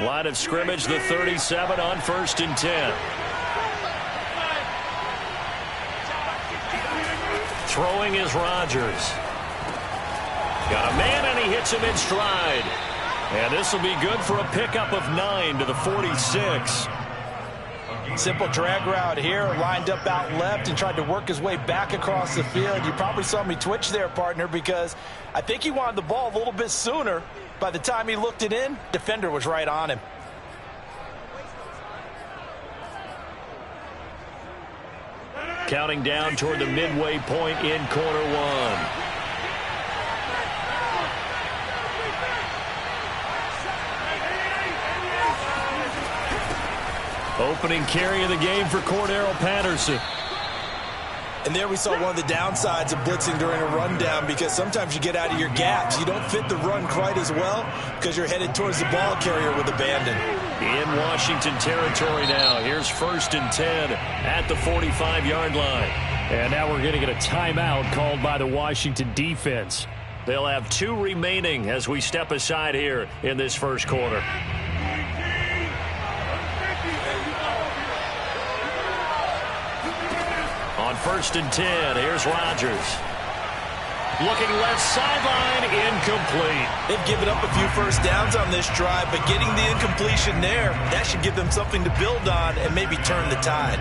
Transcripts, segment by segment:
Line of scrimmage, the 37 on 1st and 10. Throwing is Rodgers. Got a man, and he hits him in stride. And this will be good for a pickup of 9 to the 46. Simple drag route here, lined up out left and tried to work his way back across the field. You probably saw me twitch there, partner, because I think he wanted the ball a little bit sooner. By the time he looked it in, defender was right on him. Counting down toward the midway point in quarter one. Opening carry of the game for Cordero Patterson. And there we saw one of the downsides of blitzing during a rundown, because sometimes you get out of your gaps. You don't fit the run quite as well because you're headed towards the ball carrier with abandon. In Washington territory now. Here's 1st and 10 at the 45-yard line. And now we're going to get a timeout called by the Washington defense. They'll have 2 remaining as we step aside here in this first quarter. On 1st and 10, here's Rodgers. Looking left sideline, incomplete. They've given up a few first downs on this drive, but getting the incompletion there, that should give them something to build on and maybe turn the tide.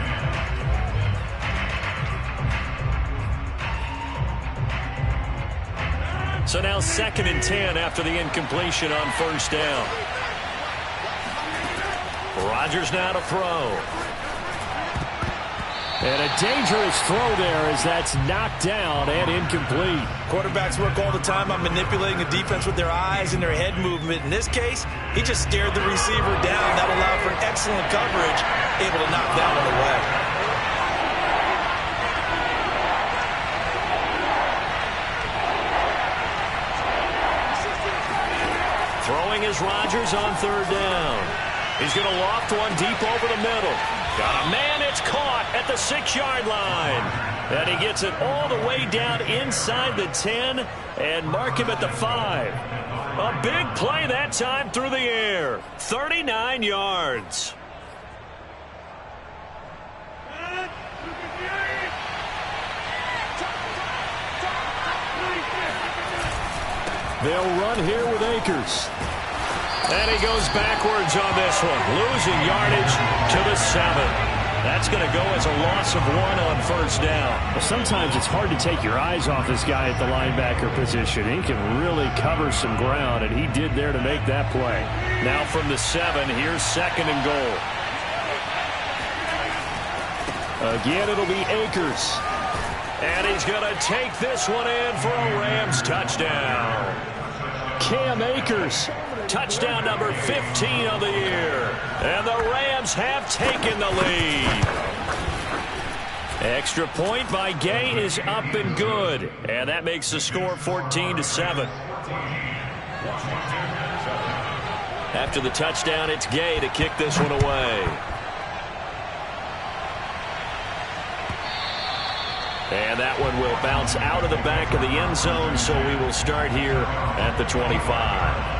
So now 2nd and 10 after the incompletion on 1st down. Rodgers now to throw. And a dangerous throw there as that's knocked down and incomplete. Quarterbacks work all the time on manipulating the defense with their eyes and their head movement. In this case, he just stared the receiver down. That allowed for excellent coverage, able to knock that one away. Throwing is Rodgers on 3rd down. He's going to loft one deep over the middle. Got a man, it's caught at the 6-yard line. And he gets it all the way down inside the 10 and mark him at the 5. A big play that time through the air. 39 yards. They'll run here with Akers. And he goes backwards on this one, losing yardage to the 7. That's going to go as a loss of 1 on 1st down. Well, sometimes it's hard to take your eyes off this guy at the linebacker position. He can really cover some ground, and he did there to make that play. Now from the 7, here's 2nd and goal. Again, it'll be Akers. And he's going to take this one in for a Rams touchdown. Cam Akers. Touchdown number 15 of the year. And the Rams have taken the lead. Extra point by Gay is up and good. And that makes the score 14-7. After the touchdown, it's Gay to kick this one away. And that one will bounce out of the back of the end zone, so we will start here at the 25.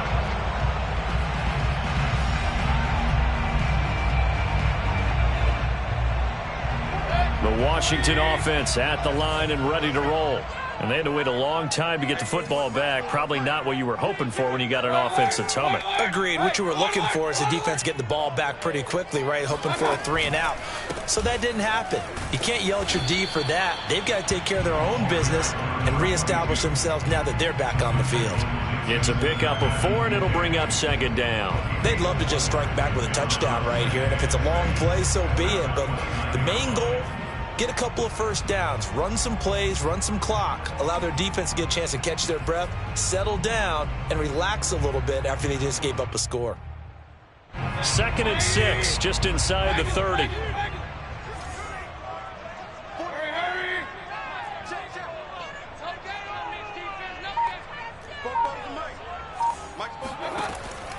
The Washington offense at the line and ready to roll. And they had to wait a long time to get the football back. Probably not what you were hoping for when you got an offense that's humming. Agreed. What you were looking for is the defense getting the ball back pretty quickly, right? Hoping for a 3 and out. So that didn't happen. You can't yell at your D for that. They've got to take care of their own business and reestablish themselves now that they're back on the field. It's a pickup of 4, and it'll bring up 2nd down. They'd love to just strike back with a touchdown right here. And if it's a long play, so be it. But the main goal, get a couple of first downs, run some plays, run some clock, allow their defense to get a chance to catch their breath, settle down, and relax a little bit after they just gave up a score. 2nd and 6, just inside the 30.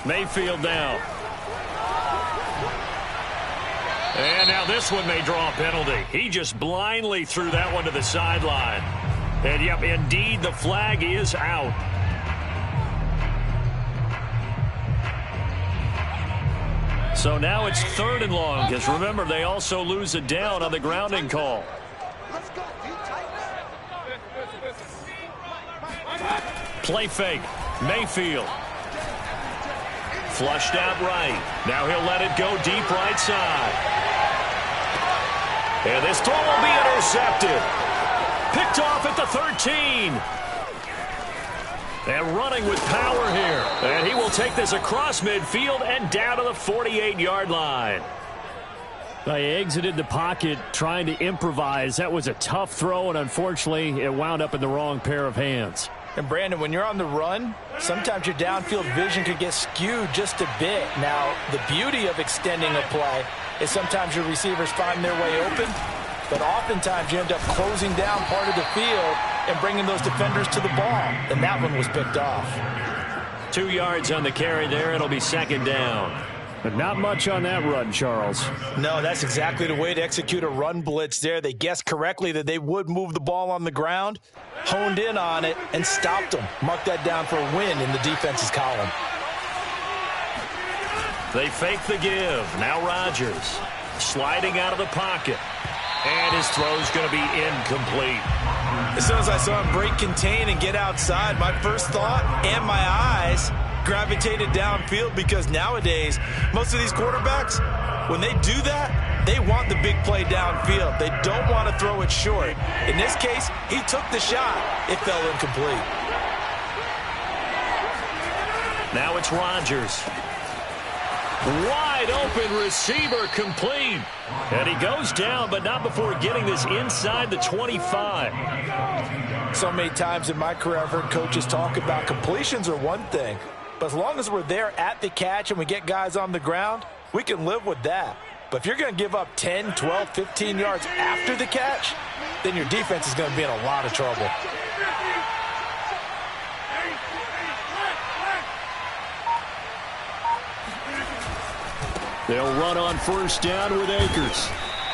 Mayfield now. And now this one may draw a penalty. He just blindly threw that one to the sideline. And, yep, indeed, the flag is out. So now it's 3rd and long, because remember, they also lose a down on the grounding call. Play fake. Mayfield. Flushed out right. Now he'll let it go deep right side. And this throw will be intercepted. Picked off at the 13. And running with power here. And he will take this across midfield and down to the 48-yard line. They exited the pocket trying to improvise. That was a tough throw, and unfortunately, it wound up in the wrong pair of hands. And, Brandon, when you're on the run, sometimes your downfield vision can get skewed just a bit. Now, the beauty of extending a play is sometimes your receivers find their way open, but oftentimes you end up closing down part of the field and bringing those defenders to the ball. And that one was picked off. 2 yards on the carry there. It'll be 2nd down. But not much on that run, Charles. No, that's exactly the way to execute a run blitz there. They guessed correctly that they would move the ball on the ground, honed in on it, and stopped them. Mark that down for a win in the defense's column. They fake the give. Now Rodgers sliding out of the pocket. And his throw's going to be incomplete. As soon as I saw him break contain and get outside, my first thought and my eyes gravitated downfield, because nowadays, most of these quarterbacks, when they do that, they want the big play downfield. They don't want to throw it short. In this case, he took the shot. It fell incomplete. Now it's Rodgers. Wide open receiver, complete. And he goes down, but not before getting this inside the 25. So many times in my career, I've heard coaches talk about completions are one thing, but as long as we're there at the catch and we get guys on the ground, we can live with that. But if you're going to give up 10, 12, 15 yards after the catch, then your defense is going to be in a lot of trouble. They'll run on 1st down with Akers.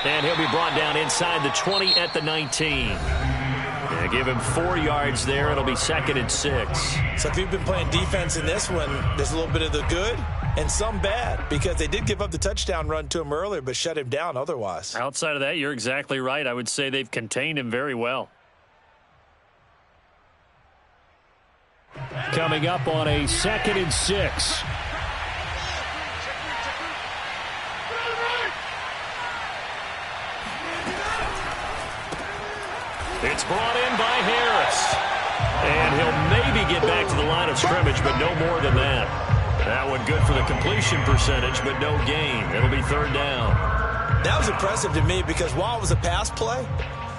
And he'll be brought down inside the 20 at the 19. Yeah, give him 4 yards there. It'll be 2nd and 6. So if you've been playing defense in this one, there's a little bit of the good and some bad, because they did give up the touchdown run to him earlier but shut him down otherwise. Outside of that, you're exactly right. I would say they've contained him very well. Coming up on a 2nd and 6. It's brought in by Harris. And he'll maybe get back to the line of scrimmage, but no more than that. That one good for the completion percentage, but no gain. It'll be 3rd down. That was impressive to me, because while it was a pass play,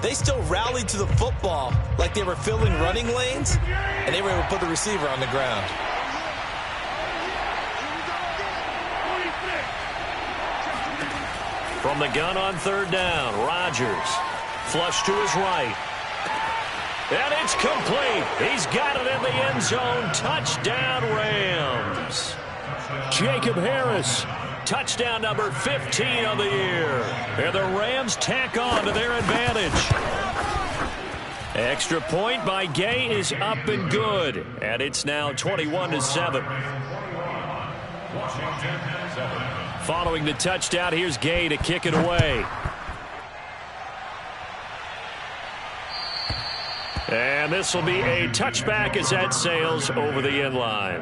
they still rallied to the football like they were filling running lanes, and they were able to put the receiver on the ground. From the gun on 3rd down, Rodgers. Flush to his right. And it's complete. He's got it in the end zone. Touchdown, Rams. Jacob Harris. Touchdown number 15 on the year. And the Rams tack on to their advantage. Extra point by Gay is up and good. And it's now 21-7. Following the touchdown, here's Gay to kick it away. And this will be a touchback as that sails over the end line.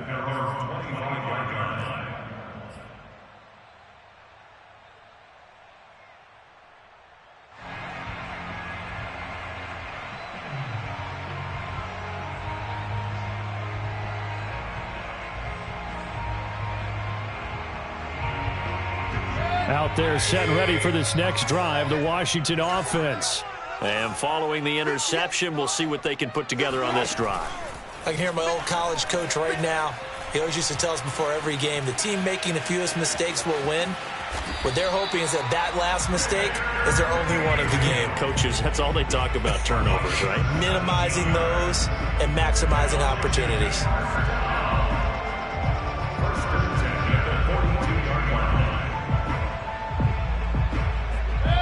Out there set ready for this next drive, the Washington offense. And following the interception, we'll see what they can put together on this drive. I can hear my old college coach right now. He always used to tell us before every game, the team making the fewest mistakes will win. What they're hoping is that last mistake is their only one of the game. Coaches, that's all they talk about, turnovers, right? Minimizing those and maximizing opportunities.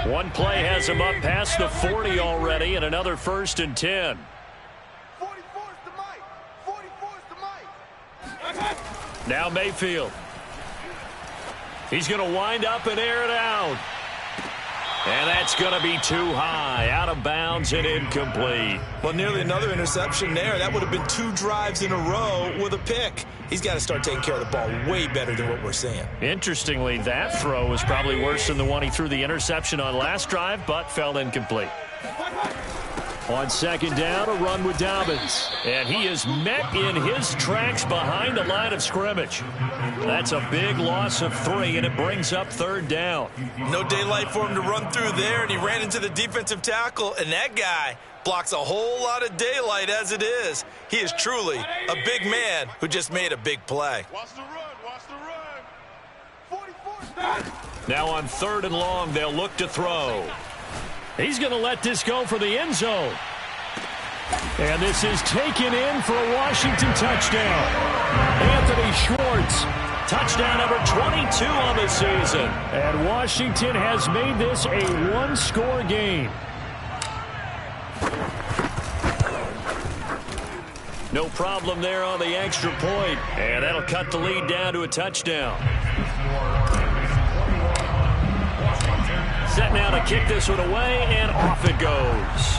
One play has him up past the 40 already, and another 1st and 10. 44's the mic. 44's the mic. Now Mayfield. He's going to wind up and air it out. And that's going to be too high, out of bounds and incomplete. Well, nearly another interception there. That would have been 2 drives in a row with a pick. He's got to start taking care of the ball way better than what we're seeing. Interestingly, that throw was probably worse than the one he threw the interception on last drive, but fell incomplete. On second down, a run with Dobbins. And he is met in his tracks behind the line of scrimmage. That's a big loss of 3, and it brings up third down. No daylight for him to run through there, and he ran into the defensive tackle, and that guy blocks a whole lot of daylight as it is. He is truly a big man who just made a big play. Watch the run, watch the run. 44 Now on third and long, they'll look to throw. He's going to let this go for the end zone. And this is taken in for a Washington touchdown. Anthony Schwartz, touchdown number 22 on the season. And Washington has made this a one-score game. No problem there on the extra point. And that'll cut the lead down to a touchdown. Set now to kick this one away, and off it goes.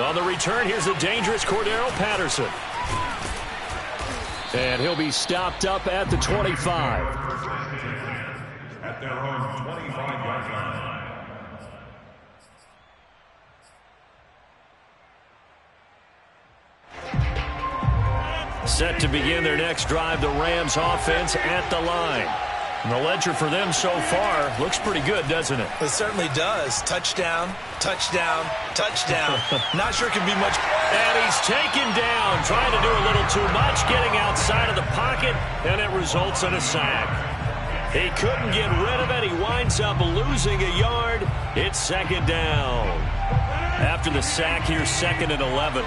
On the return, here's the dangerous Cordero Patterson. And he'll be stopped up at the 25. At their own 25-yard line. Set to begin their next drive, the Rams offense at the line. And the ledger for them so far looks pretty good, doesn't it? It certainly does. Touchdown, touchdown, touchdown. Not sure it can be much. And he's taken down, trying to do a little too much, getting outside of the pocket, and it results in a sack. He couldn't get rid of it. He winds up losing a yard. It's second down. After the sack, here's 2nd and 11.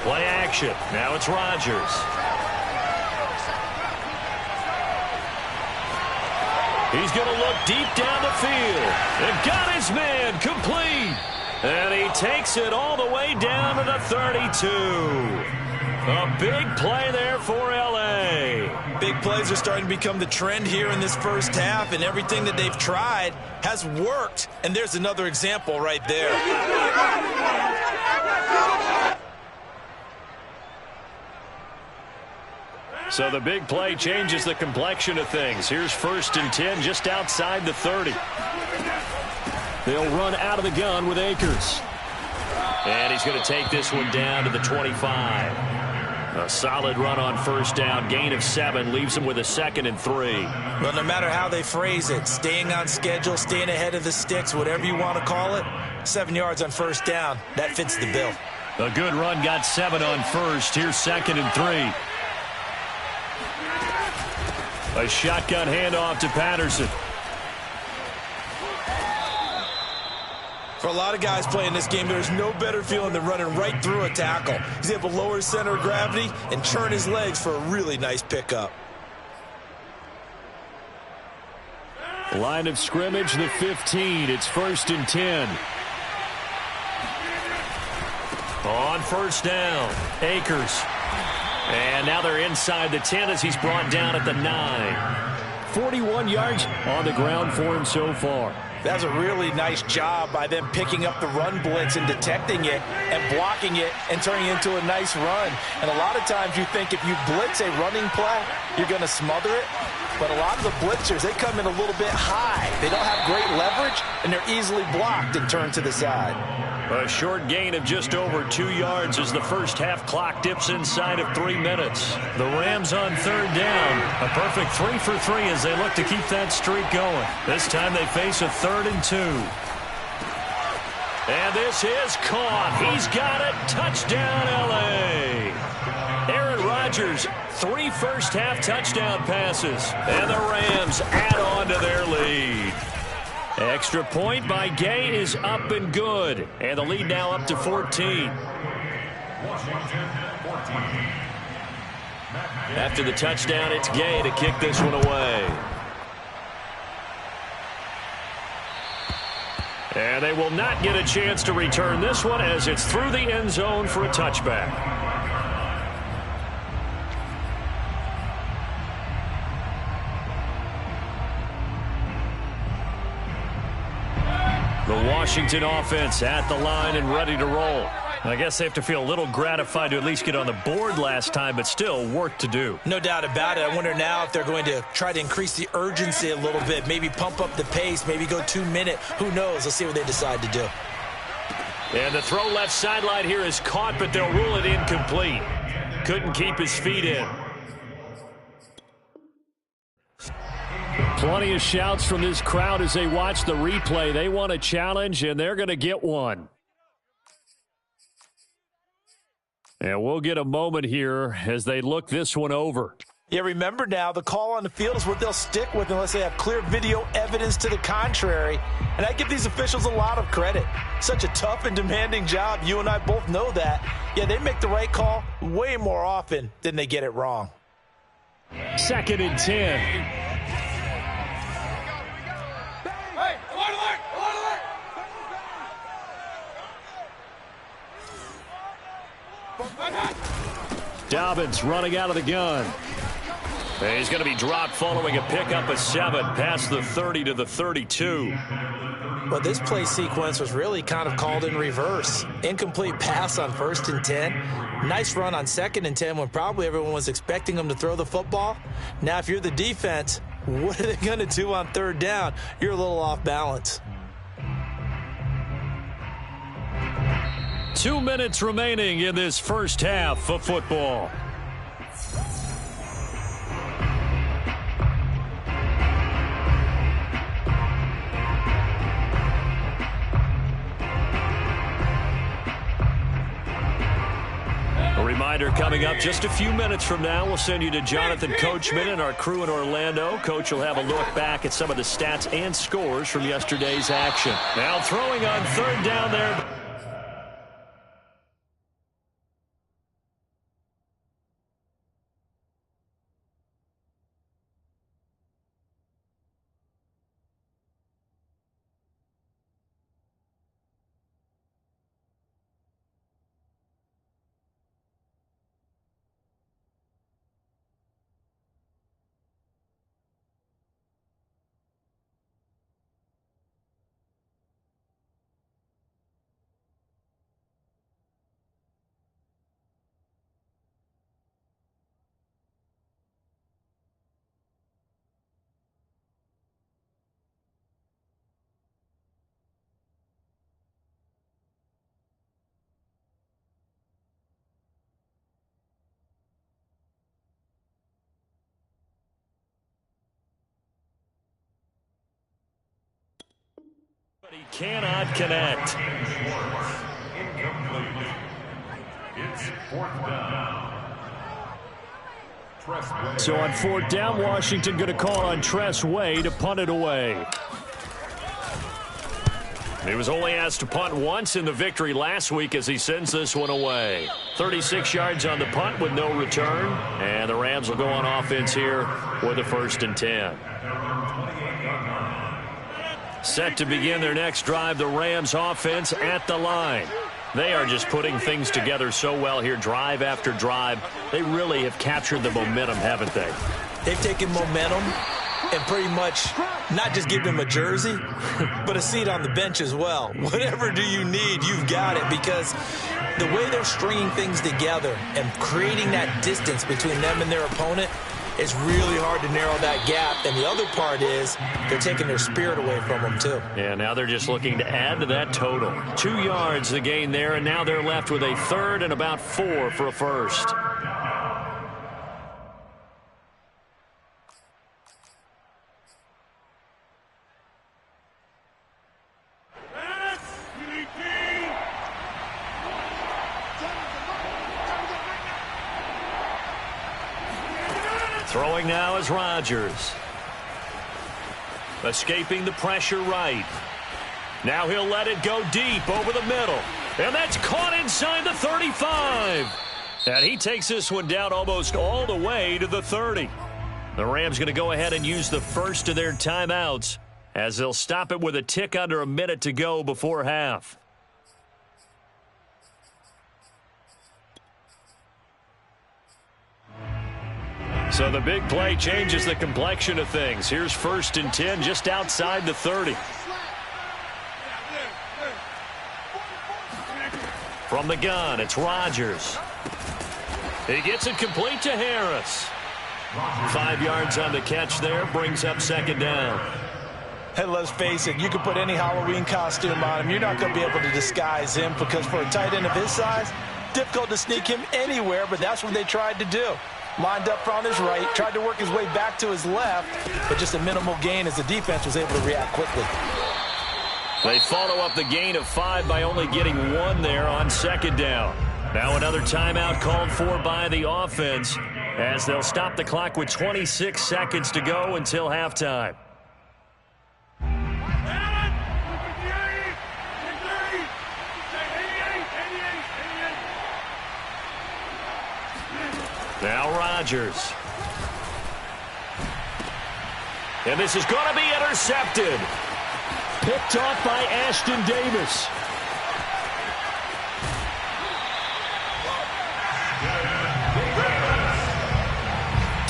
Play action. Now it's Rodgers. He's going to look deep down the field. And got his man complete. And he takes it all the way down to the 32. A big play there for L.A. Big plays are starting to become the trend here in this first half, and everything that they've tried has worked. And there's another example right there. So the big play changes the complexion of things. Here's 1st and 10 just outside the 30. They'll run out of the gun with Akers. And he's going to take this one down to the 25. A solid run on 1st down. Gain of 7 leaves him with a 2nd and 3. Well, no matter how they phrase it, staying on schedule, staying ahead of the sticks, whatever you want to call it, 7 yards on 1st down, that fits the bill. A good run, got 7 on 1st. Here's 2nd and 3. A shotgun handoff to Patterson. For a lot of guys playing this game, there's no better feeling than running right through a tackle. He's able to lower his center of gravity and churn his legs for a really nice pickup. Line of scrimmage, the 15. It's 1st and 10. On 1st down, Akers. And now they're inside the 10 as he's brought down at the 9. 41 yards on the ground for him so far. That's a really nice job by them picking up the run blitz and detecting it and blocking it and turning it into a nice run. And a lot of times you think if you blitz a running play, you're going to smother it. But a lot of the blitzers, they come in a little bit high. They don't have great leverage, and they're easily blocked and turned to the side. A short gain of just over 2 yards as the first half clock dips inside of 3 minutes. The Rams on 3rd down. A perfect 3 for 3 as they look to keep that streak going. This time they face a 3rd and 2. And this is caught. He's got it. Touchdown, L.A. Aaron Rodgers, 3 first-half touchdown passes. And the Rams add on to their lead. Extra point by Gay is up and good. And the lead now up to 14. After the touchdown, it's Gay to kick this one away. And they will not get a chance to return this one as it's through the end zone for a touchback. The Washington offense at the line and ready to roll. I guess they have to feel a little gratified to at least get on the board last time, but still work to do. No doubt about it. I wonder now if they're going to try to increase the urgency a little bit, maybe pump up the pace, maybe go 2-minute. Who knows? Let's see what they decide to do. And the throw left sideline here is caught, but they'll rule it incomplete. Couldn't keep his feet in. Plenty of shouts from this crowd as they watch the replay. They want a challenge, and they're going to get one. And we'll get a moment here as they look this one over. Yeah, remember now, the call on the field is what they'll stick with unless they have clear video evidence to the contrary. And I give these officials a lot of credit. Such a tough and demanding job. You and I both know that. Yeah, they make the right call way more often than they get it wrong. 2nd and 10. Dobbins running out of the gun. He's going to be dropped following a pickup of 7 past the 30 to the 32. Well, this play sequence was really kind of called in reverse. Incomplete pass on 1st and 10. Nice run on 2nd and 10 when probably everyone was expecting them to throw the football. Now, if you're the defense, what are they going to do on 3rd down? You're a little off balance. 2 minutes remaining in this first half of football. A reminder coming up just a few minutes from now, we'll send you to Jonathan Coachman and our crew in Orlando. Coach will have a look back at some of the stats and scores from yesterday's action. Now throwing on 3rd down there. But he cannot connect. Incomplete. It's 4th down. So on 4th down, Washington going to call on Tress Way to punt it away. He was only asked to punt once in the victory last week as he sends this one away. 36 yards on the punt with no return. And the Rams will go on offense here with a 1st and 10. Set to begin their next drive, the Rams offense at the line. They are just putting things together so well here, drive after drive. They really have captured the momentum, haven't they? They've taken momentum and pretty much not just given them a jersey, but a seat on the bench as well. Whatever do you need, you've got it, because the way they're stringing things together and creating that distance between them and their opponent, it's really hard to narrow that gap. And the other part is they're taking their spirit away from them, too. Yeah, now they're just looking to add to that total. 2 yards the gain there, and now they're left with a 3rd and about 4 for a 1st. Throwing now is Rodgers. Escaping the pressure right. Now he'll let it go deep over the middle. And that's caught inside the 35. And he takes this one down almost all the way to the 30. The Rams going to go ahead and use the first of their timeouts as they'll stop it with a tick under a minute to go before half. So the big play changes the complexion of things. Here's 1st and 10 just outside the 30. From the gun, it's Rodgers. He gets it complete to Harris. 5 yards on the catch there, brings up 2nd down. Hey, let's face it, you can put any Halloween costume on him. You're not going to be able to disguise him because for a tight end of his size, difficult to sneak him anywhere, but that's what they tried to do. Lined up on his right, tried to work his way back to his left, but just a minimal gain as the defense was able to react quickly. They follow up the gain of 5 by only getting 1 there on 2nd down. Now another timeout called for by the offense as they'll stop the clock with 26 seconds to go until halftime. Now Rodgers. And this is going to be intercepted. Picked off by Ashton Davis.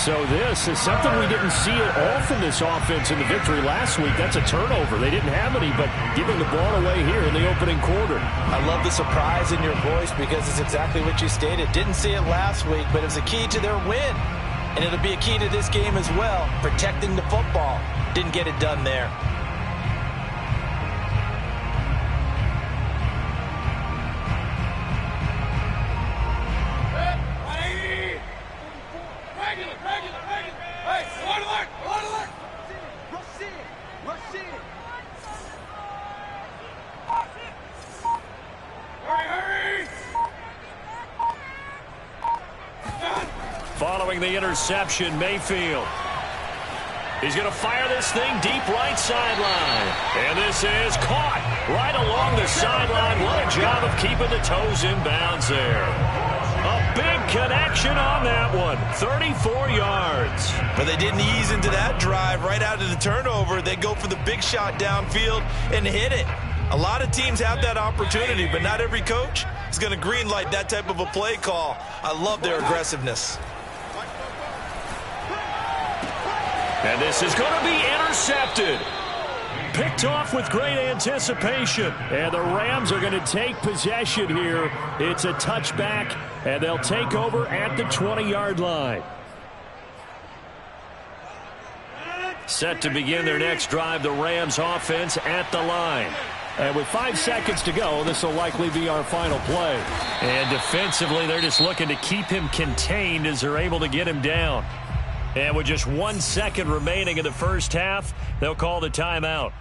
So this is something we didn't see at all from this offense in the victory last week. That's a turnover. They didn't have any, but giving the ball away here in the opening quarter. I love the surprise in your voice because it's exactly what you stated. Didn't see it last week, but it was a key to their win. And it'll be a key to this game as well, protecting the football. Didn't get it done there. Following the interception, Mayfield. He's going to fire this thing deep right sideline. And this is caught right along the sideline. What a job of keeping the toes in bounds there. A big connection on that one. 34 yards. But they didn't ease into that drive right out of the turnover. They go for the big shot downfield and hit it. A lot of teams have that opportunity, but not every coach is going to green light that type of a play call. I love their aggressiveness. And this is going to be intercepted. Picked off with great anticipation. And the Rams are going to take possession here. It's a touchback, and they'll take over at the 20-yard line. Set to begin their next drive, the Rams offense at the line. And with 5 seconds to go, this will likely be our final play. And defensively, they're just looking to keep him contained as they're able to get him down. And with just 1 second remaining in the first half, they'll call the timeout.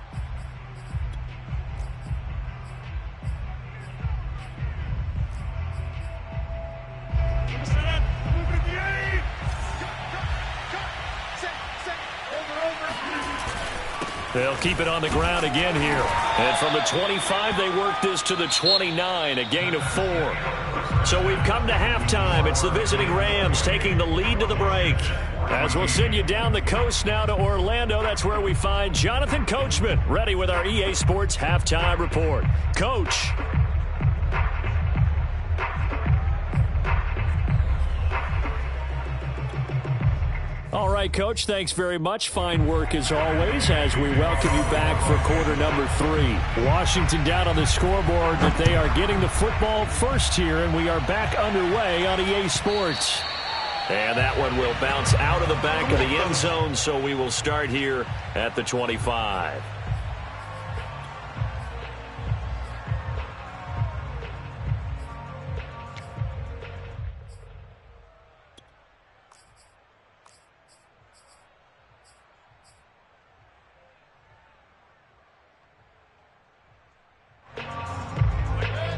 They'll keep it on the ground again here. And from the 25, they work this to the 29, a gain of 4. So we've come to halftime. It's the visiting Rams taking the lead to the break. As we'll send you down the coast now to Orlando, that's where we find Jonathan Coachman, ready with our EA Sports Halftime Report. Coach. All right, Coach, thanks very much. Fine work as always as we welcome you back for quarter number 3. Washington down on the scoreboard that they are getting the football first here, and we are back underway on EA Sports. And that one will bounce out of the back of the end zone, so we will start here at the 25.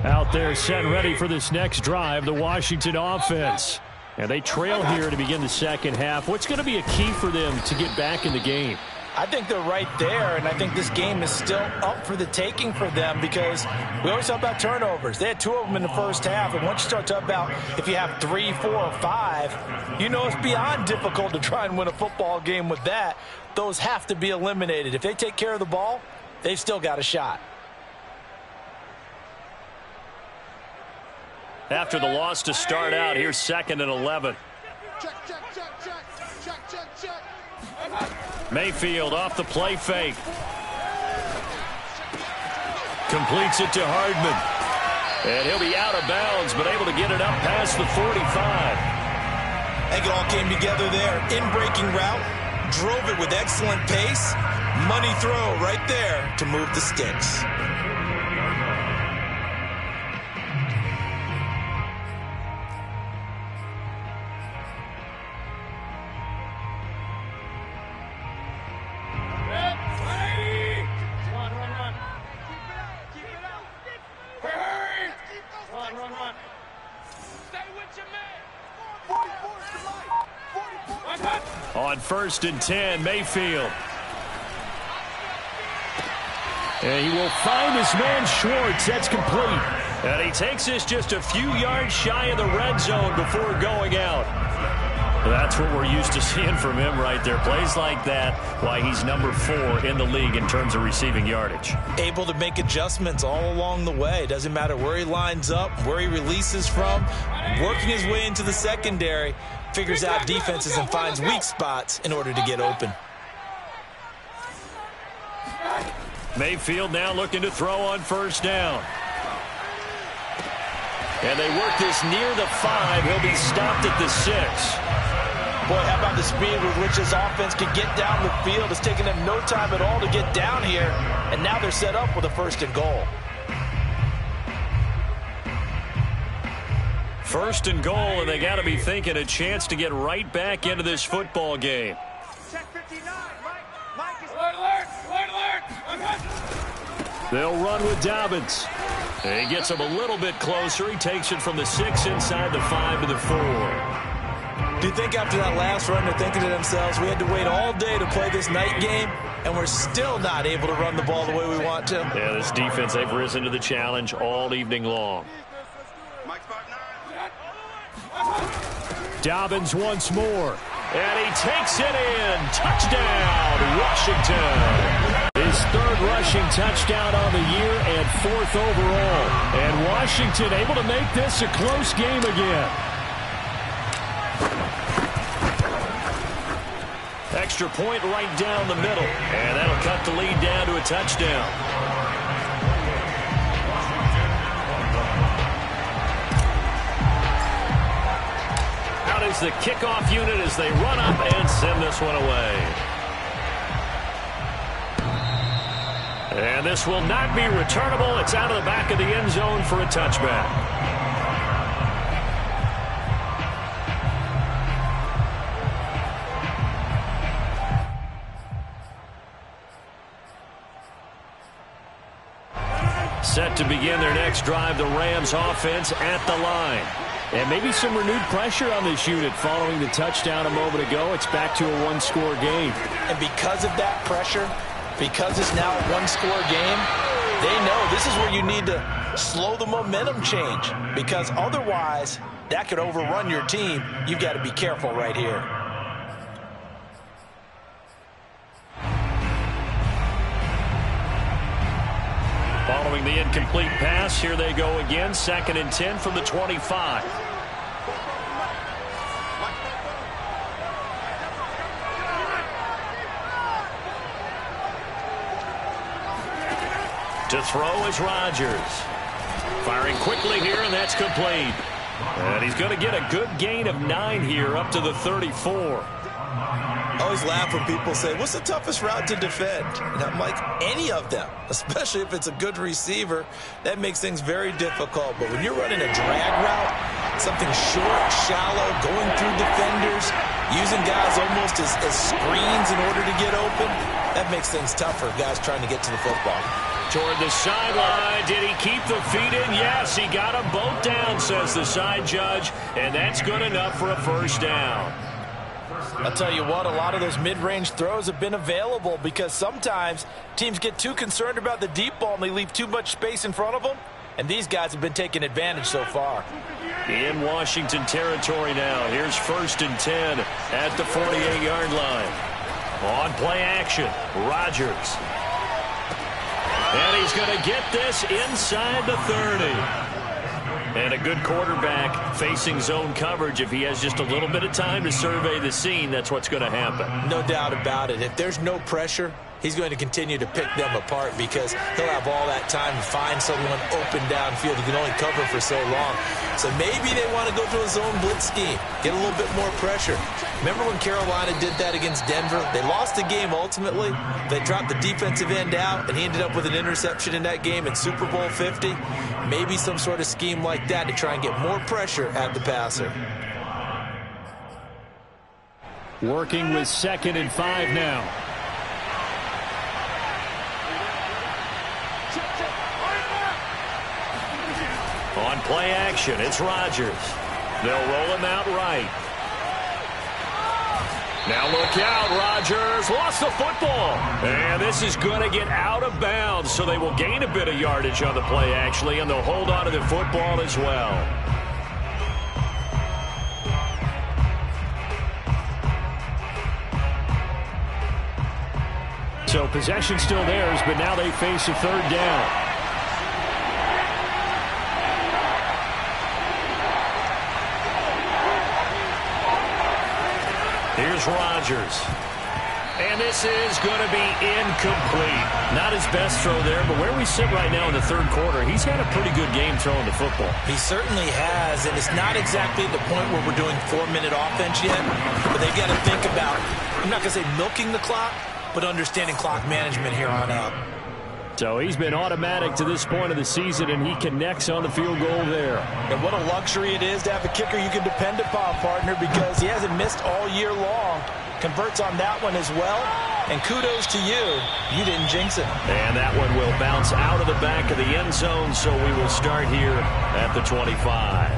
Out there set and ready for this next drive, the Washington offense. And they trail here to begin the second half. What's going to be a key for them to get back in the game? I think they're right there, and I think this game is still up for the taking for them because we always talk about turnovers. They had 2 of them in the first half, and once you start talking about if you have 3, 4, or 5, you know it's beyond difficult to try and win a football game with that. Those have to be eliminated. If they take care of the ball, they've still got a shot. After the loss to start out, here's 2nd and 11. Check, check, check, check, check, check, check. Mayfield off the play fake. Completes it to Hardman. And he'll be out of bounds, but able to get it up past the 45. I think it all came together there. In-breaking route, drove it with excellent pace. Money throw right there to move the sticks. On 1st and 10, Mayfield. And he will find his man Schwartz. That's complete. And he takes this just a few yards shy of the red zone before going out. That's what we're used to seeing from him right there. Plays like that, why he's number 4 in the league in terms of receiving yardage. Able to make adjustments all along the way. Doesn't matter where he lines up, where he releases from. Working his way into the secondary. Figures out defenses and finds weak spots in order to get open. Mayfield now looking to throw on 1st down. And they work this near the 5. He'll be stopped at the 6. Boy, how about the speed with which this offense can get down the field? It's taken them no time at all to get down here. And now they're set up with a 1st and goal. 1st and goal, and they got to be thinking a chance to get right back into this football game. Check 59. Mike is alert, alert, alert. They'll run with Dobbins. And he gets him a little bit closer. He takes it from the 6 inside the 5 to the 4. Do you think after that last run they're thinking to themselves, we had to wait all day to play this night game, and we're still not able to run the ball the way we want to? Yeah, this defense, they've risen to the challenge all evening long. Dobbins once more. And he takes it in. Touchdown, Washington. His 3rd rushing touchdown on the year and 4th overall. And Washington able to make this a close game again. Extra point right down the middle. And that'll cut the lead down to a touchdown. Is the kickoff unit as they run up and send this one away. And this will not be returnable. It's out of the back of the end zone for a touchback. Set to begin their next drive, the Rams offense at the line. And maybe some renewed pressure on this unit following the touchdown a moment ago. It's back to a 1-score game. And because of that pressure, because it's now a 1-score game, they know this is where you need to slow the momentum change. Because otherwise, that could overrun your team. You've got to be careful right here. Following the incomplete pass, here they go again. 2nd and 10 from the 25. To throw is Rodgers. Firing quickly here, and that's complete. And he's going to get a good gain of 9 here up to the 34. I always laugh when people say, what's the toughest route to defend? And I'm like, any of them, especially if it's a good receiver. That makes things very difficult. But when you're running a drag route, something short, shallow, going through defenders, using guys almost as screens in order to get open, that makes things tougher, guys trying to get to the football. Toward the sideline. Did he keep the feet in? Yes, he got them both down, says the side judge. And that's good enough for a 1st down. I'll tell you what, a lot of those mid-range throws have been available because sometimes teams get too concerned about the deep ball and they leave too much space in front of them, and these guys have been taking advantage so far. In Washington territory now. Here's 1st and 10 at the 48-yard line. On play action, Rodgers. And he's going to get this inside the 30. And a good quarterback facing zone coverage. If he has just a little bit of time to survey the scene, that's what's going to happen. No doubt about it. If there's no pressure, he's going to continue to pick them apart because he'll have all that time to find someone open downfield who can only cover for so long. So maybe they want to go to a zone blitz scheme, get a little bit more pressure. Remember when Carolina did that against Denver? They lost the game ultimately. They dropped the defensive end out, and he ended up with an interception in that game in Super Bowl 50. Maybe some sort of scheme like that to try and get more pressure at the passer. Working with 2nd and 5 now. On play action, it's Rodgers. They'll roll him out right. Now look out, Rodgers lost the football. And this is going to get out of bounds, so they will gain a bit of yardage on the play, actually, and they'll hold on to the football as well. So possession still theirs, but now they face a 3rd down. Here's Rodgers. And this is going to be incomplete. Not his best throw there, but where we sit right now in the 3rd quarter, he's had a pretty good game throwing the football. He certainly has, and it's not exactly the point where we're doing 4-minute offense yet, but they've got to think about, I'm not going to say milking the clock, but understanding clock management here on out. So he's been automatic to this point of the season, and he connects on the field goal there. And what a luxury it is to have a kicker you can depend upon, partner, because he hasn't missed all year long. Converts on that one as well. And kudos to you. You didn't jinx it. And that one will bounce out of the back of the end zone, so we will start here at the 25.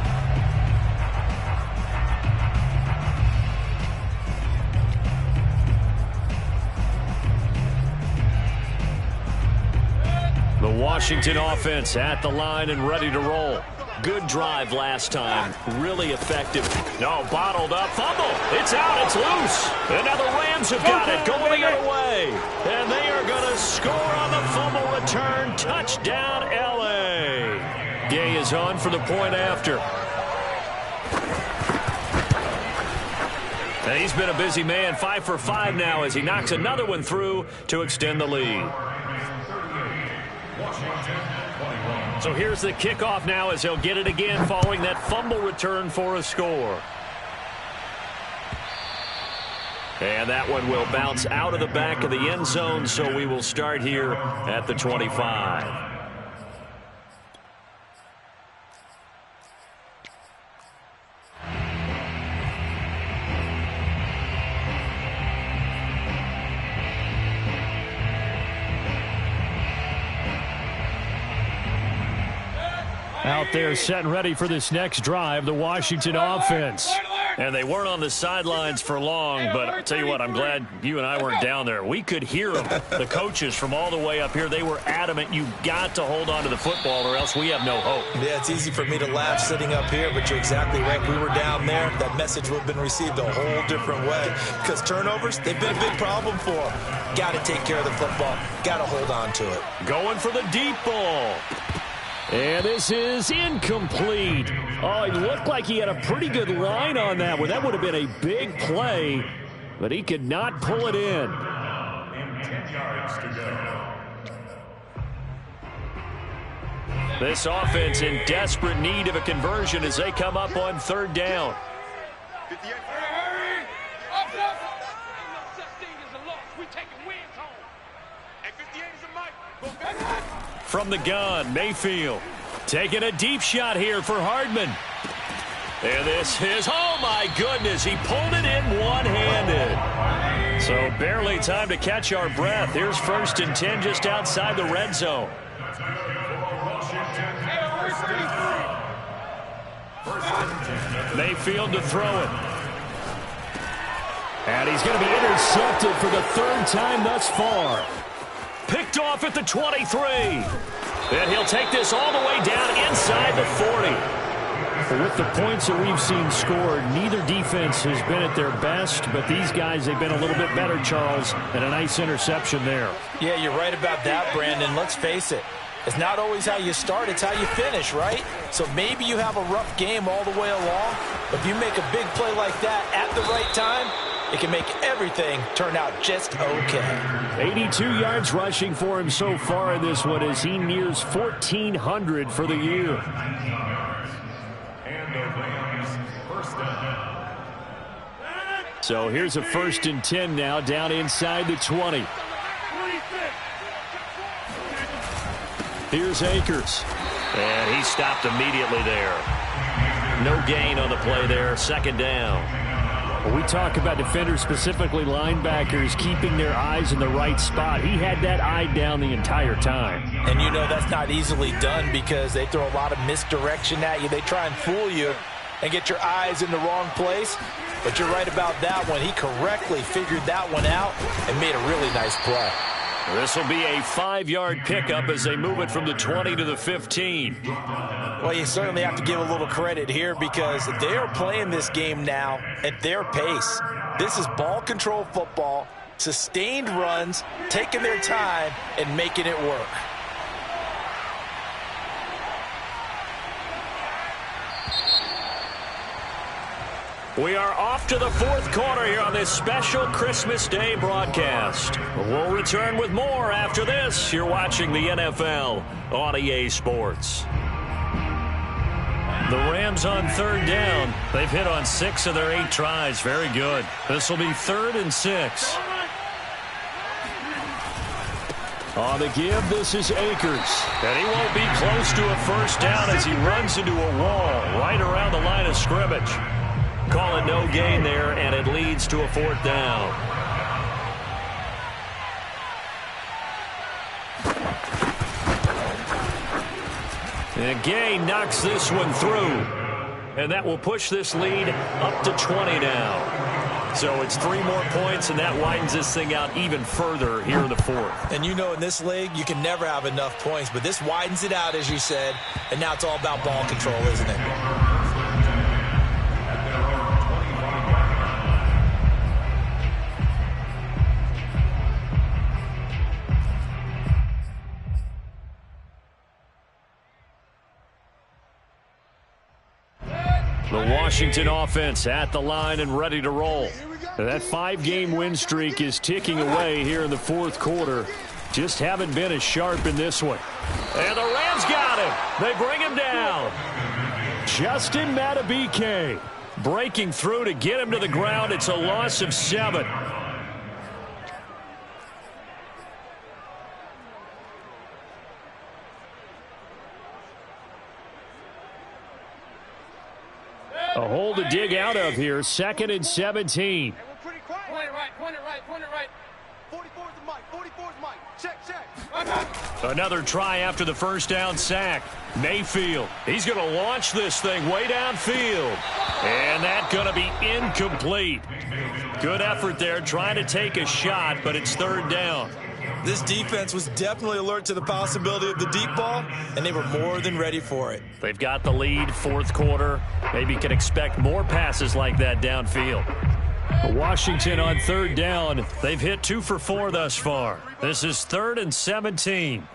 The Washington offense at the line and ready to roll. Good drive last time. Really effective. No, bottled up. Fumble. It's out. It's loose. And now the Rams have got it. Going the other way. And they are going to score on the fumble return. Touchdown, L.A. Gay is on for the point after. And he's been a busy man. 5 for 5 now as he knocks another one through to extend the lead. So here's the kickoff now as he'll get it again following that fumble return for a score. And that one will bounce out of the back of the end zone, so we will start here at the 25. Out there set and ready for this next drive, the Washington offense. And they weren't on the sidelines for long, but I'll tell you what, I'm glad you and I weren't down there. We could hear them, the coaches from all the way up here. They were adamant, you've got to hold on to the football or else we have no hope. Yeah, it's easy for me to laugh sitting up here, but you're exactly right. We were down there. That message would have been received a whole different way because turnovers, they've been a big problem for them. Got to take care of the football. Got to hold on to it. Going for the deep ball. And this is incomplete. Oh, he looked like he had a pretty good line on that one. That would have been a big play, but he could not pull it in. 10 yards to go. This offense in desperate need of a conversion as they come up on 3rd down. 58. Hurry! Up! Ain't no such thing as a loss. We taking wins home. And 58 is a mic. Go back. From the gun, Mayfield taking a deep shot here for Hardman. And this is, oh my goodness, he pulled it in one-handed. So barely time to catch our breath. Here's 1st and 10 just outside the red zone. Mayfield to throw it. And he's going to be intercepted for the third time thus far. Picked off at the 23. And he'll take this all the way down inside the 40. With the points that we've seen scored, neither defense has been at their best, but these guys, they've been a little bit better, Charles, and a nice interception there. Yeah, you're right about that, Brandon. Let's face it. It's not always how you start, it's how you finish, right? So maybe you have a rough game all the way along, but if you make a big play like that at the right time, it can make everything turn out just okay. 82 yards rushing for him so far in this one as he nears 1,400 for the year. And the Rams first down. So here's a 1st and 10 now, down inside the 20. Here's Akers. And he stopped immediately there. No gain on the play there. 2nd down. When we talk about defenders, specifically linebackers, keeping their eyes in the right spot, he had that eye down the entire time. And you know that's not easily done because they throw a lot of misdirection at you. They try and fool you and get your eyes in the wrong place. But you're right about that one. He correctly figured that one out and made a really nice play. This will be a 5-yard pickup as they move it from the 20 to the 15. Well, you certainly have to give a little credit here because they are playing this game now at their pace. This is ball control football, sustained runs, taking their time, and making it work. We are off to the 4th quarter here on this special Christmas Day broadcast. We'll return with more after this. You're watching the NFL on EA Sports. The Rams on 3rd down. They've hit on 6 of their 8 tries. Very good. This will be 3rd and 6. On the give, this is Akers. And he won't be close to a 1st down as he runs into a wall right around the line of scrimmage. Call it no gain there, and it leads to a 4th down. And Gay knocks this one through. And that will push this lead up to 20 now. So it's 3 more points, and that widens this thing out even further here in the 4th. And you know in this league, you can never have enough points, but this widens it out, as you said, and now it's all about ball control, isn't it? The Washington offense at the line and ready to roll. That 5-game win streak is ticking away here in the 4th quarter. Just haven't been as sharp in this one. And the Rams got him. They bring him down. Justin Madubuike breaking through to get him to the ground. It's a loss of 7. A hole to dig out of here. 2nd and 17. Hey, we're pretty quiet. Point it right, point it right, point it right. 44's the mic, 44's mic. Check, check. Another try after the 1st down sack. Mayfield, he's going to launch this thing way downfield. And that's going to be incomplete. Good effort there trying to take a shot, but it's 3rd down. This defense was definitely alert to the possibility of the deep ball, and they were more than ready for it. They've got the lead, 4th quarter. Maybe can expect more passes like that downfield. Washington on 3rd down. They've hit 2 for 4 thus far. This is 3rd and 17.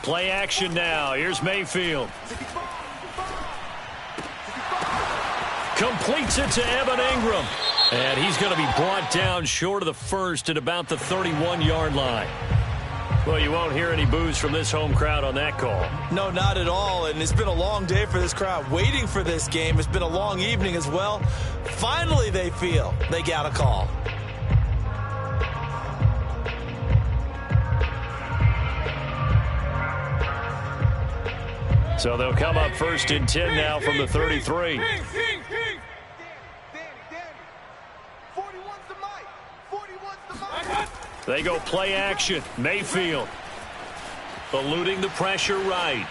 Play action now. Here's Mayfield. Completes it to Evan Ingram. And he's going to be brought down short of the 1st at about the 31-yard line. Well, you won't hear any boos from this home crowd on that call. No, not at all, and it's been a long day for this crowd waiting for this game. It's been a long evening as well. Finally, they feel they got a call. So they'll come up 1st and 10 now from the 33. They go play action. Mayfield eluding the pressure right.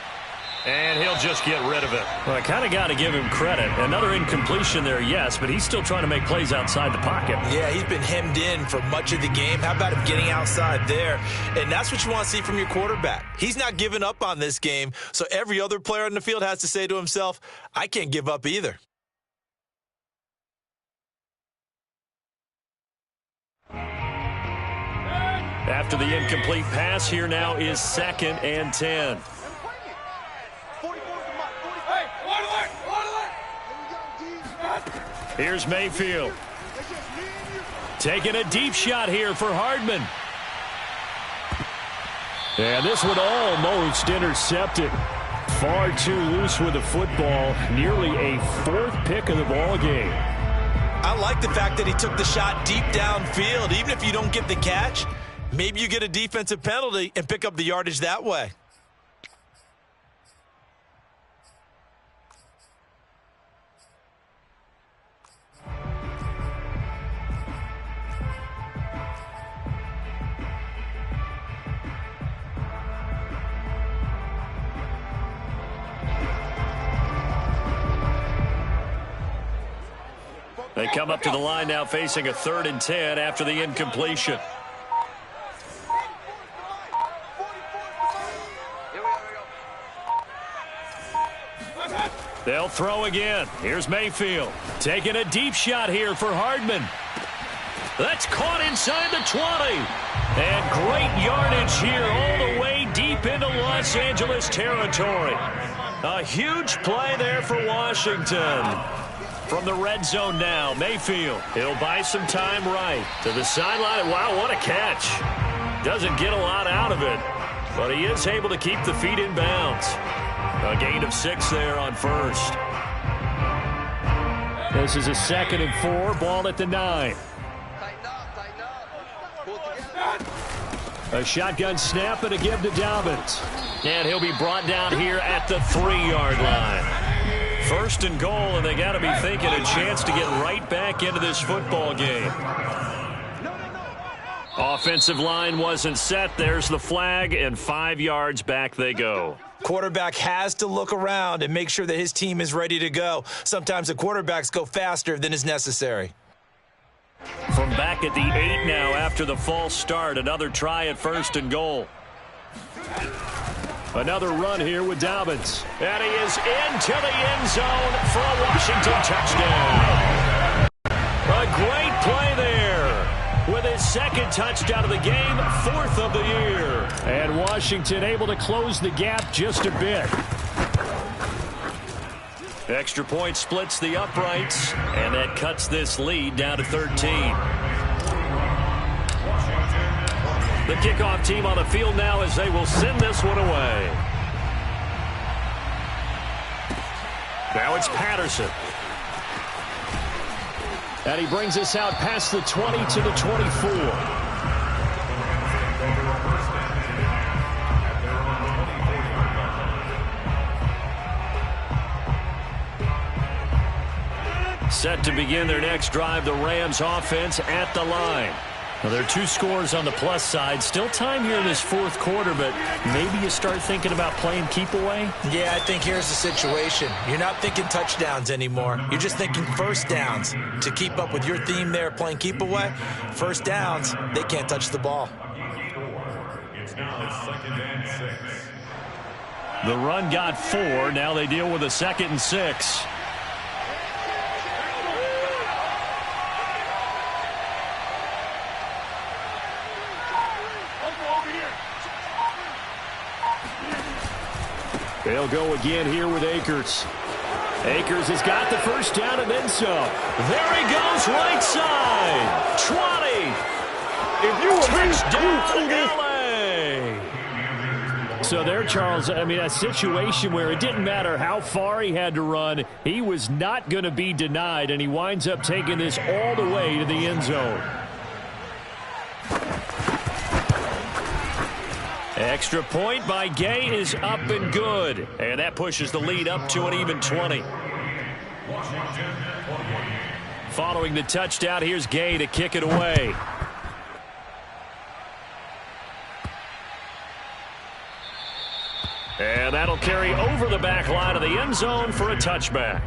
And he'll just get rid of it. Well, I kind of got to give him credit. Another incompletion there, yes, but he's still trying to make plays outside the pocket. Yeah, he's been hemmed in for much of the game. How about him getting outside there? And that's what you want to see from your quarterback. He's not giving up on this game, so every other player on the field has to say to himself, I can't give up either. After the incomplete pass, here now is 2nd and 10. Here's Mayfield. Taking a deep shot here for Hardman. And this one almost intercepted. Far too loose with the football. Nearly a 4th pick of the ball game. I like the fact that he took the shot deep downfield. Even if you don't get the catch, maybe you get a defensive penalty and pick up the yardage that way. They come up to the line now facing a 3rd and 10 after the incompletion. They'll throw again. Here's Mayfield. Taking a deep shot here for Hardman. That's caught inside the 20. And great yardage here all the way deep into Los Angeles territory. A huge play there for Washington. From the red zone now, Mayfield. He'll buy some time right to the sideline. Wow, what a catch. Doesn't get a lot out of it, but he is able to keep the feet in bounds. A gain of 6 there on 1st. This is a 2nd and 4, ball at the 9. A shotgun snap and a give to Dobbins. And he'll be brought down here at the 3-yard line. 1st and goal, and they got to be thinking a chance to get right back into this football game. Offensive line wasn't set. There's the flag, and 5 yards back they go. Quarterback has to look around and make sure that his team is ready to go. Sometimes the quarterbacks go faster than is necessary. From back at the 8 now after the false start, another try at 1st and goal. Another run here with Dobbins. And he is into the end zone for a Washington touchdown. A great play there with his 2nd touchdown of the game, 4th of the year. And Washington able to close the gap just a bit. Extra point splits the uprights, and that cuts this lead down to 13. The kickoff team on the field now as they will send this one away. Now it's Patterson. And he brings us out past the 20 to the 24. Set to begin their next drive, the Rams offense at the line. Well, there are 2 scores on the plus side. Still time here in this 4th quarter, but maybe you start thinking about playing keep away? Yeah, I think here's the situation. You're not thinking touchdowns anymore. You're just thinking 1st downs. To keep up with your theme there, playing keep away, 1st downs, they can't touch the ball. It's now 2nd and 6. The run got 4. Now they deal with a 2nd and 6. They'll go again here with Akers. Akers has got the 1st down and then some. There he goes, right side. 20. If you Touchdown, LA. So there, Charles, I mean, a situation where it didn't matter how far he had to run. He was not going to be denied, and he winds up taking this all the way to the end zone. Extra point by Gay is up and good. And that pushes the lead up to an even 20. Following the touchdown, here's Gay to kick it away. And that'll carry over the back line of the end zone for a touchback.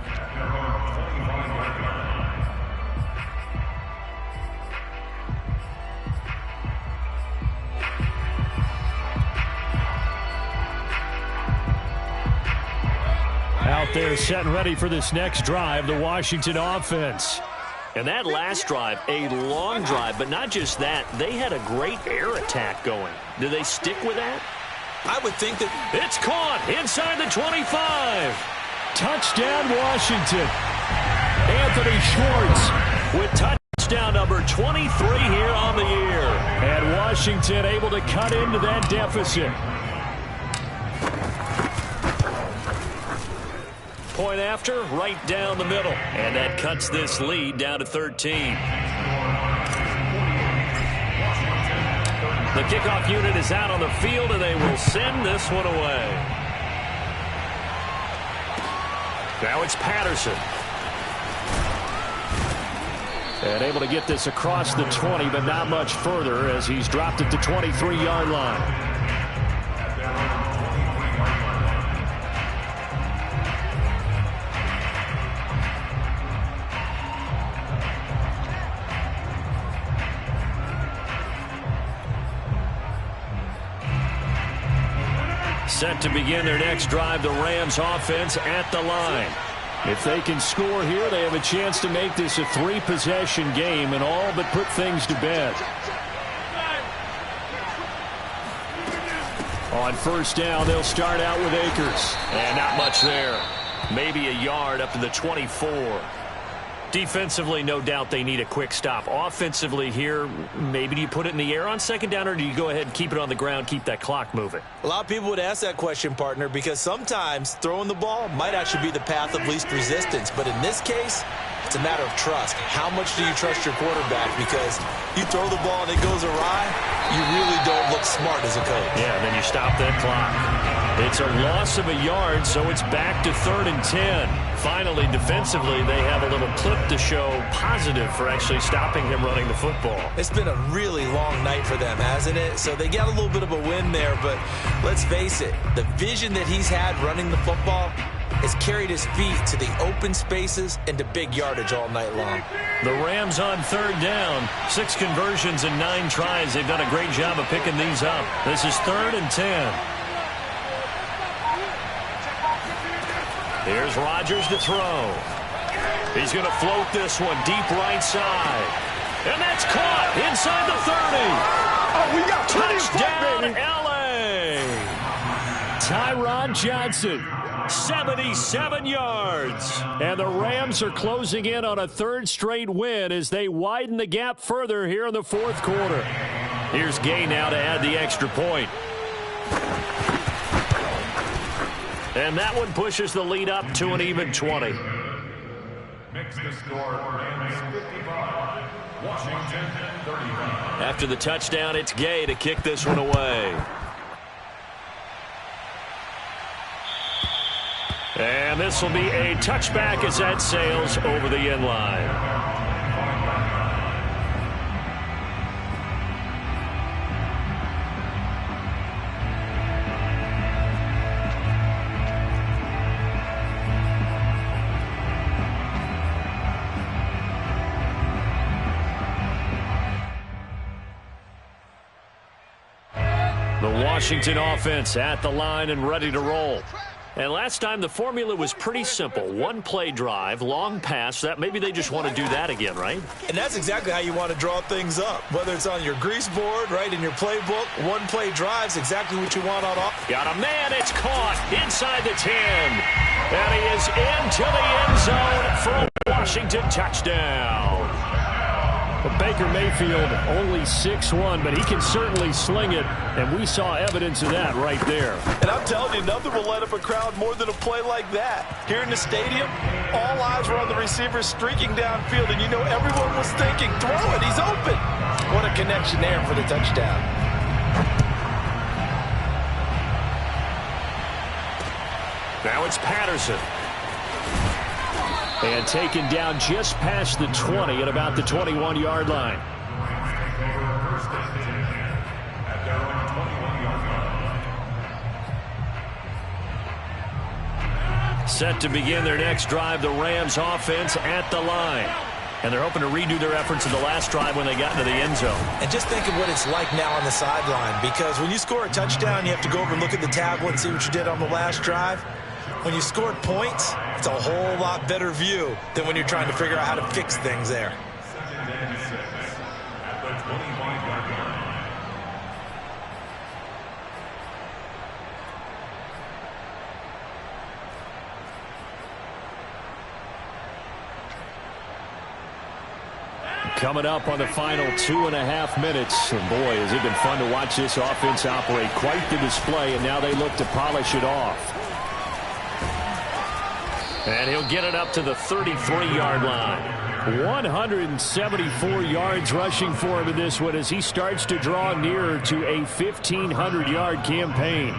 Out there set and ready for this next drive, the Washington offense. And that last drive, a long drive, but not just that. They had a great air attack going. Do they stick with that? I would think that it's caught inside the 25. Touchdown, Washington. Anthony Schwartz with touchdown number 23 here on the year. And Washington able to cut into that deficit. Point after, right down the middle. And that cuts this lead down to 13. The kickoff unit is out on the field, and they will send this one away. Now it's Patterson. And able to get this across the 20, but not much further as he's dropped it to 23-yard line. Set to begin their next drive, the Rams offense at the line. If they can score here, they have a chance to make this a three-possession game and all but put things to bed. On first down, they'll start out with Akers. And not much there. Maybe a yard up to the 24. Defensively, no doubt they need a quick stop. Offensively here, maybe do you put it in the air on second down, or do you go ahead and keep it on the ground, keep that clock moving? a lot of people would ask that question, partner, because sometimes throwing the ball might actually be the path of least resistance. But in this case, it's a matter of trust. How much do you trust your quarterback? Because you throw the ball and it goes awry, you really don't look smart as a coach. Yeah, then you stop that clock. It's a loss of a yard, so it's back to 3rd and 10. Finally, defensively, they have a little clip to show positive for actually stopping him running the football. It's been a really long night for them, hasn't it? So they got a little bit of a win there, but let's face it, the vision that he's had running the football has carried his feet to the open spaces and to big yardage all night long. The Rams on 3rd down. 6 conversions and 9 tries. They've done a great job of picking these up. This is 3rd and 10. Here's Rodgers to throw. He's going to float this one deep right side. And that's caught inside the 30. Oh, we got touchdown, L.A. Tyron Johnson. 77 yards. And the Rams are closing in on a 3rd straight win as they widen the gap further here in the 4th quarter. Here's Gay now to add the extra point. And that one pushes the lead up to an even 20. Makes the score Rams 55, Washington 35. After the touchdown, it's Gay to kick this one away. And this will be a touchback as that sails over the end line. The Washington offense at the line and ready to roll. And last time the formula was pretty simple. 1-play drive, long pass. That maybe they just want to do that again, right? And that's exactly how you want to draw things up. Whether it's on your grease board, right, in your playbook, 1-play drive's exactly what you want on offense. Got a man, it's caught inside the 10. And he is into the end zone for a Washington touchdown. But Baker Mayfield only 6'1", but he can certainly sling it, and we saw evidence of that right there. And I'm telling you, nothing will light up a crowd more than a play like that. Here in the stadium, all eyes were on the receiver streaking downfield, and you know everyone was thinking, throw it, he's open. What a connection there for the touchdown. Now it's Patterson. And taken down just past the 20 at about the 21-yard line. Set to begin their next drive, the Rams offense at the line. And they're hoping to redo their efforts in the last drive when they got into the end zone. And just think of what it's like now on the sideline, because when you score a touchdown, you have to go over and look at the tablet and see what you did on the last drive. When you scored points, it's a whole lot better view than when you're trying to figure out how to fix things there. Second and 6 at the 25-yard line. Coming up on the final 2.5 minutes. And boy, has it been fun to watch this offense operate. Quite the display, and now they look to polish it off. And he'll get it up to the 33-yard line. 174 yards rushing for him in this one as he starts to draw nearer to a 1,500-yard campaign.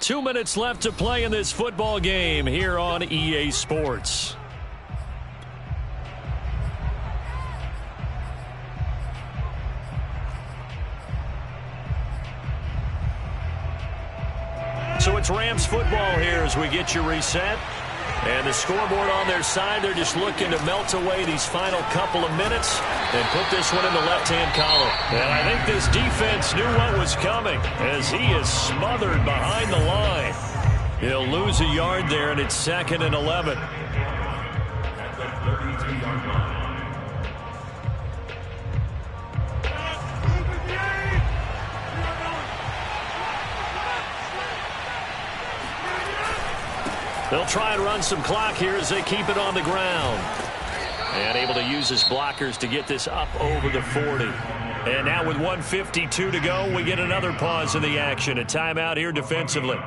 2 minutes left to play in this football game here on EA Sports. So it's Rams football here as we get you reset. And the scoreboard on their side, they're just looking to melt away these final couple of minutes and put this one in the left-hand column. And I think this defense knew what was coming as he is smothered behind the line. He'll lose a yard there, and it's 2nd and 11. At the 32-yard line. They'll try and run some clock here as they keep it on the ground. And able to use his blockers to get this up over the 40. And now with 1:52 to go, we get another pause in the action. A timeout here defensively.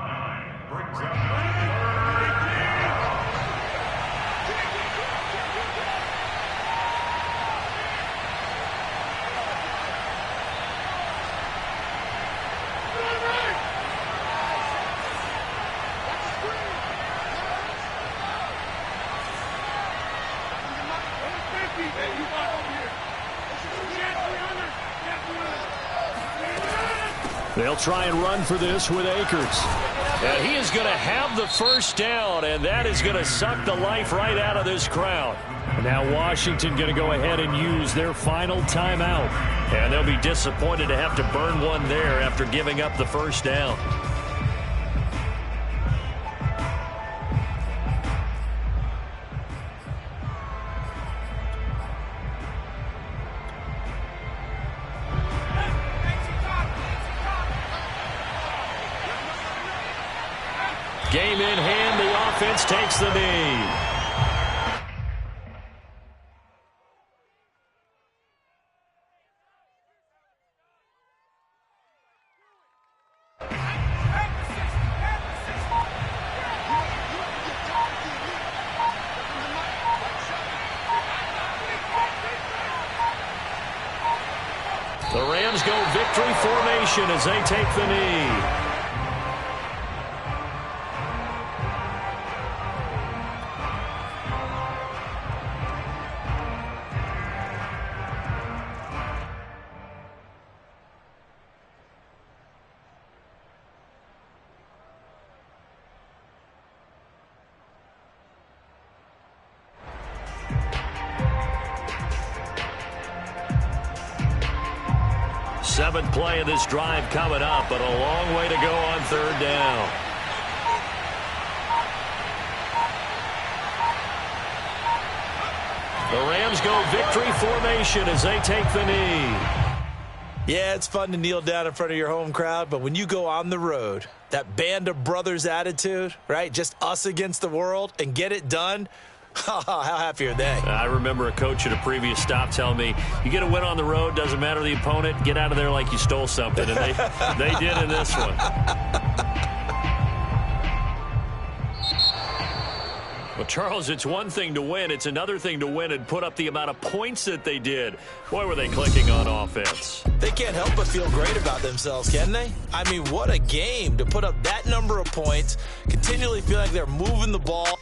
They'll try and run for this with Akers. And he is going to have the first down, and that is going to suck the life right out of this crowd. Now Washington going to go ahead and use their final timeout. And they'll be disappointed to have to burn one there after giving up the first down. Game in hand, the offense takes the knee. The Rams go victory formation as they take the knee. Seventh play of this drive coming up, but a long way to go on 3rd down. The Rams go victory formation as they take the knee. Yeah, it's fun to kneel down in front of your home crowd, but when you go on the road, that band of brothers attitude, right? Just us against the world and get it done. How happy are they? I remember a coach at a previous stop telling me, you get a win on the road, doesn't matter the opponent, get out of there like you stole something. And they did in this one. Well, Charles, it's one thing to win. It's another thing to win and put up the amount of points that they did. Boy, were they clicking on offense. They can't help but feel great about themselves, can they? I mean, what a game to put up that number of points, continually feel like they're moving the ball.